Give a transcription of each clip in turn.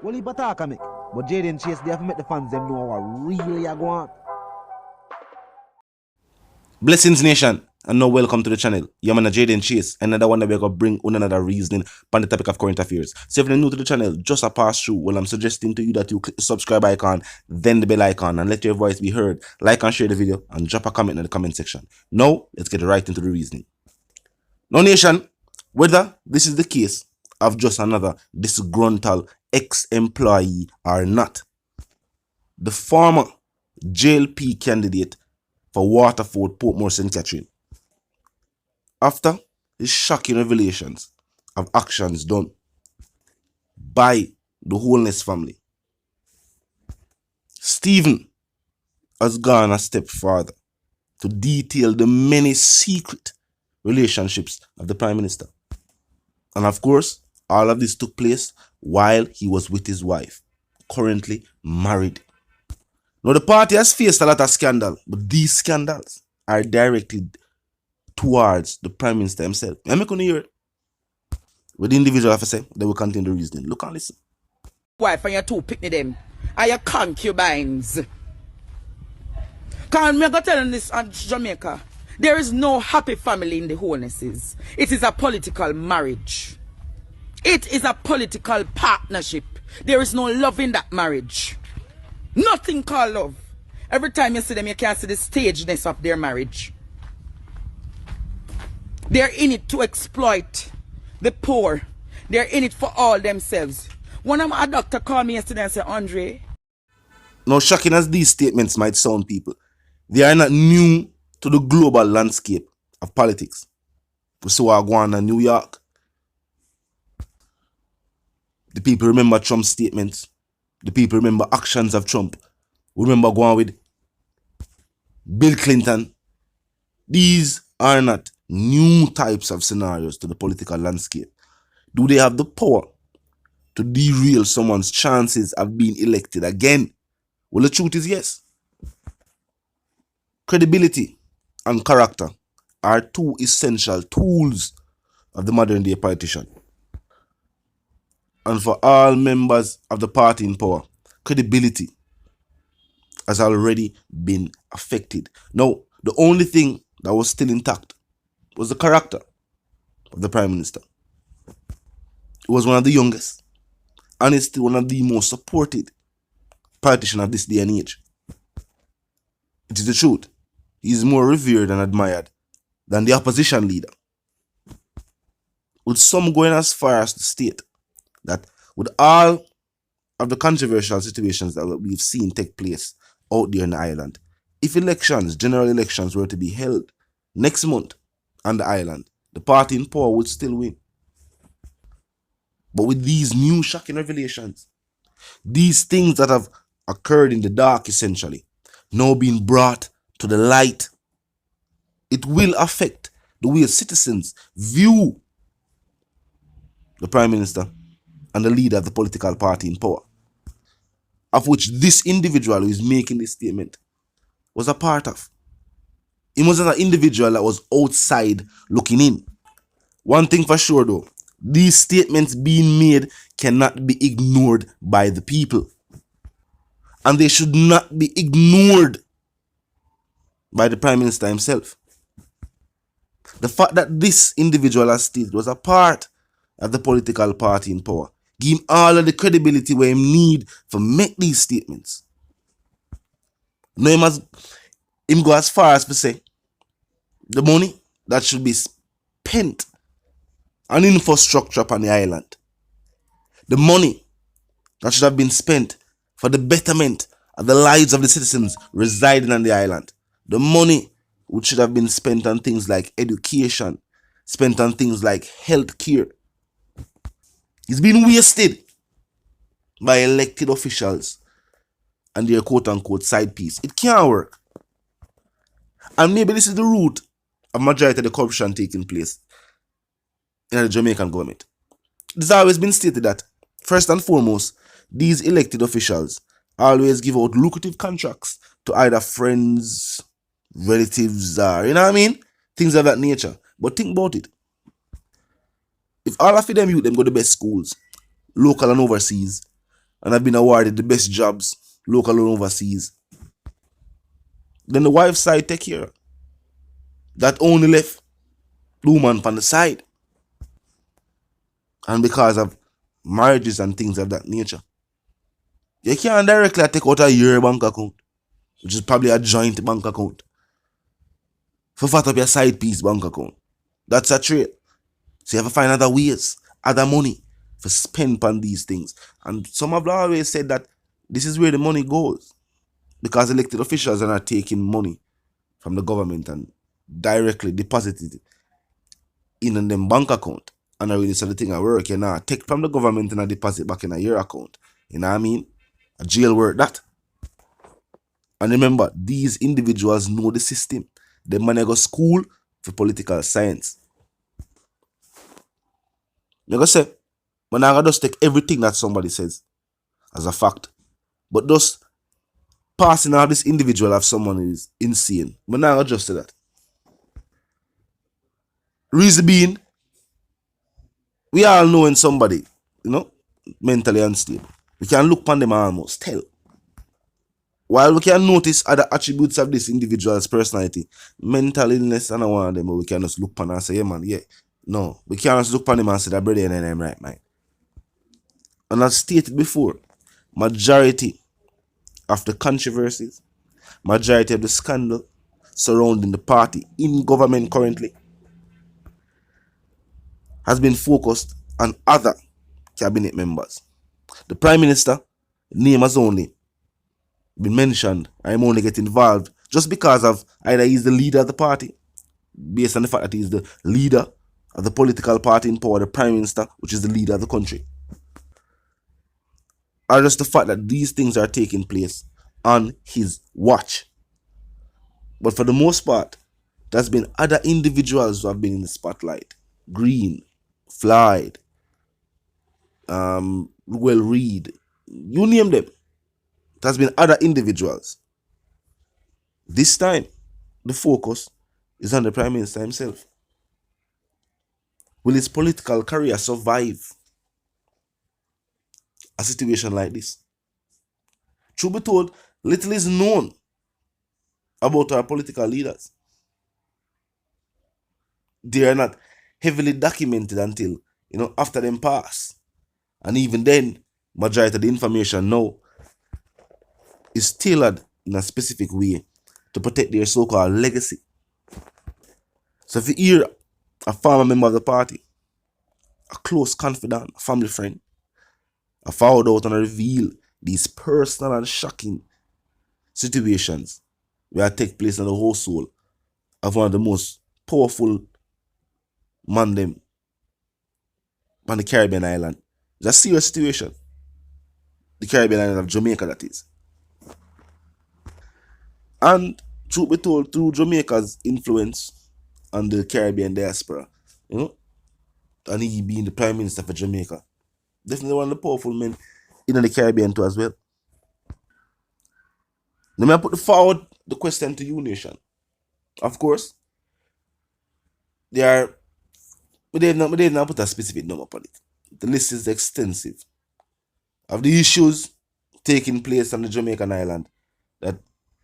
Well, he attack me. But Jaden Chase, they have to make the fans them know what really are going on. Blessings Nation, and now welcome to the channel. Yeah, man, Jaden Chase, another one that we're gonna bring on another reasoning on the topic of current affairs. So if you're new to the channel, just a pass through. Well, I'm suggesting to you that you click the subscribe icon, then the bell icon, and let your voice be heard. Like and share the video, and drop a comment in the comment section. Now, let's get right into the reasoning. Now, Nation, whether this is the case of just another disgruntled ex-employee or not, the former JLP candidate for Waterford, Portmore, St. Catherine, after his shocking revelations of actions done by the Holness family, Stephen has gone a step further to detail the many secret relationships of the Prime Minister. And of course, all of this took place while he was with his wife, currently married. Now, the party has faced a lot of scandal, but these scandals are directed towards the Prime Minister himself. I'm not going to hear it. What the individual have to say, they will continue the reasoning. Look and listen. Wife and your two picnic them are your concubines. Because I'm going to tell you this on Jamaica. There is no happy family in the Holnesses. It is a political marriage. It is a political partnership. There is no love in that marriage. Nothing called love. Every time you see them, you can't see the stageness of their marriage. They're in it to exploit the poor. They're in it for all themselves. One of my doctor called me yesterday and said, Andre. Now, shocking as these statements might sound, people, they are not new to the global landscape of politics. We saw going on in New York. The people remember Trump's statements. The people remember actions of Trump. We remember going with Bill Clinton. These are not new types of scenarios to the political landscape. Do they have the power to derail someone's chances of being elected again? Well, the truth is yes. Credibility and character are two essential tools of the modern day politician. And for all members of the party in power, credibility has already been affected. Now, the only thing that was still intact was the character of the Prime Minister. He was one of the youngest, and is still one of the most supported politicians of this day and age. It is the truth. He is more revered and admired than the opposition leader, with some going as far as to state that with all of the controversial situations that we've seen take place out there in the island, if elections, general elections, were to be held next month on the island, the party in power would still win. But with these new shocking revelations, these things that have occurred in the dark essentially, now being brought to the light, it will affect the way citizens view the Prime Minister and the leader of the political party in power, of which this individual who is making this statement was a part of. He wasn't an individual that was outside looking in. One thing for sure though, these statements being made cannot be ignored by the people. And they should not be ignored by the Prime Minister himself. The fact that this individual has stated was a part of the political party in power give him all of the credibility where him need for make these statements. Now him go as far as to say the money that should be spent on infrastructure upon the island, the money that should have been spent for the betterment of the lives of the citizens residing on the island, the money which should have been spent on things like education, spent on things like health care, is being wasted by elected officials and their quote-unquote side piece. It can't work. And maybe this is the root of majority of the corruption taking place in the Jamaican government. It has always been stated that, first and foremost, these elected officials always give out lucrative contracts to either friends, relatives, or, you know what I mean? Things of that nature. But think about it. If all of them youth them go to the best schools, local and overseas, and have been awarded the best jobs, local and overseas. Then the wife's side take care. That only left the woman from the side. And because of marriages and things of that nature, you can't directly take out your bank account, which is probably a joint bank account, for fat up your side piece bank account. That's a trade. So you have to find other ways, other money for spend on these things. And some have always said that this is where the money goes, because elected officials are not taking money from the government and directly deposited it in them bank account. And I really said the thing at work, you know, take from the government and deposit back in your account. You know what I mean? A jail work that. And remember, these individuals know the system. They man go school for political science. You go say, but now I just take everything that somebody says as a fact. But just passing out this individual of someone is insane. But now I just say that. Reason being, we all know when somebody, mentally unstable. We can look upon them and almost tell. While we can notice other attributes of this individual's personality, mental illness and one of them, we can just look upon and say, yeah, man, yeah. No, we can't just look upon them and say that brother and them right mind. And as stated before, majority of the controversies, majority of the scandal surrounding the party in government currently has been focused on other cabinet members. The Prime Minister, name has only been mentioned. I'm only get involved just because of either he's the leader of the party, based on the fact that he's the leader of the political party in power, the Prime Minister, which is the leader of the country, or just the fact that these things are taking place on his watch. But for the most part, there's been other individuals who have been in the spotlight. Green, Floyd, Well Reed, you name them. There's been other individuals. This time, the focus is on the Prime Minister himself. Will his political career survive a situation like this? Truth be told, little is known about our political leaders. They are not heavily documented until, after them pass. And even then, majority of the information now is tailored in a specific way to protect their so-called legacy. So if you hear a former member of the party, a close confidant, a family friend, I found out and reveal these personal and shocking situations where take place in the household of one of the most powerful man them on the Caribbean island. It's a serious situation. The Caribbean island of Jamaica, that is. And truth be told, through Jamaica's influence on the Caribbean diaspora, and he being the Prime Minister for Jamaica, definitely one of the powerful men in the Caribbean too as well. Let me put forward the question to you, nation. Of course, we did not put a specific number upon it. The list is extensive of the issues taking place on the Jamaican island that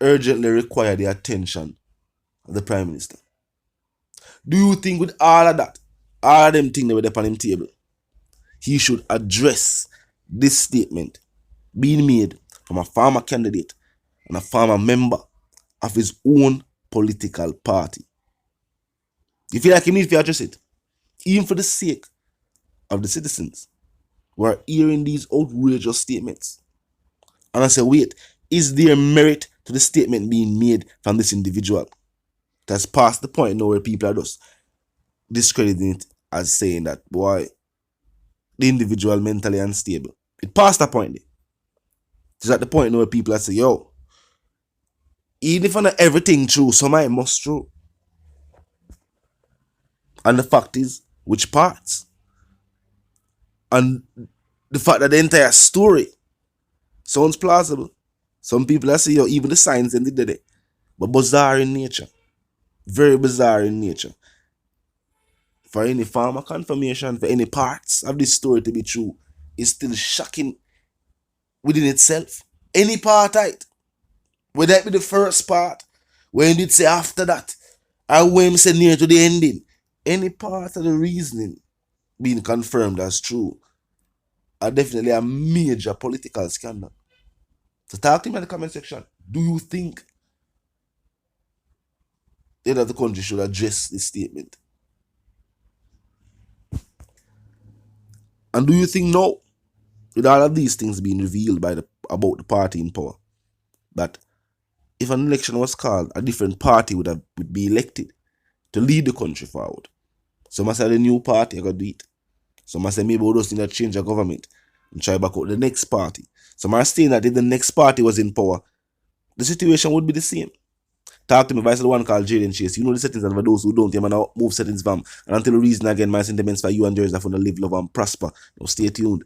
urgently require the attention of the Prime Minister. Do you think with all of that, all of them things that were upon him table, he should address this statement being made from a former candidate and a former member of his own political party? You feel like he needs to address it, even for the sake of the citizens who are hearing these outrageous statements? And I say, wait, is there merit to the statement being made from this individual? That's past the point now where people are just discrediting it as saying that, boy, the individual mentally unstable. It passed that point there. It's at the point now where people are saying, yo, even if not everything true, some I must true. And the fact is, which parts? And the fact that the entire story sounds plausible. Some people are saying, yo, even the signs and did it. But bizarre in nature. Very bizarre in nature. For any form of confirmation, for any parts of this story to be true, is still shocking within itself. Any part of it. Whether it be the first part, when did say after that, or when say near to the ending. Any part of the reasoning being confirmed as true are definitely a major political scandal. So talk to me in the comment section. Do you think that the country should address this statement? And do you think now, with all of these things being revealed about the party in power, that if an election was called, a different party would be elected to lead the country forward? Some say the new party are going to do it. Some say maybe we just need to change the government and try back out the next party. Some are saying that if the next party was in power, the situation would be the same. Talk to me, Vice the one called Jaden Chase. You know the settings, and for those who don't, you might move settings from. And until the reason again, my sentiments for you and yours are for to live, love, and prosper. Now stay tuned.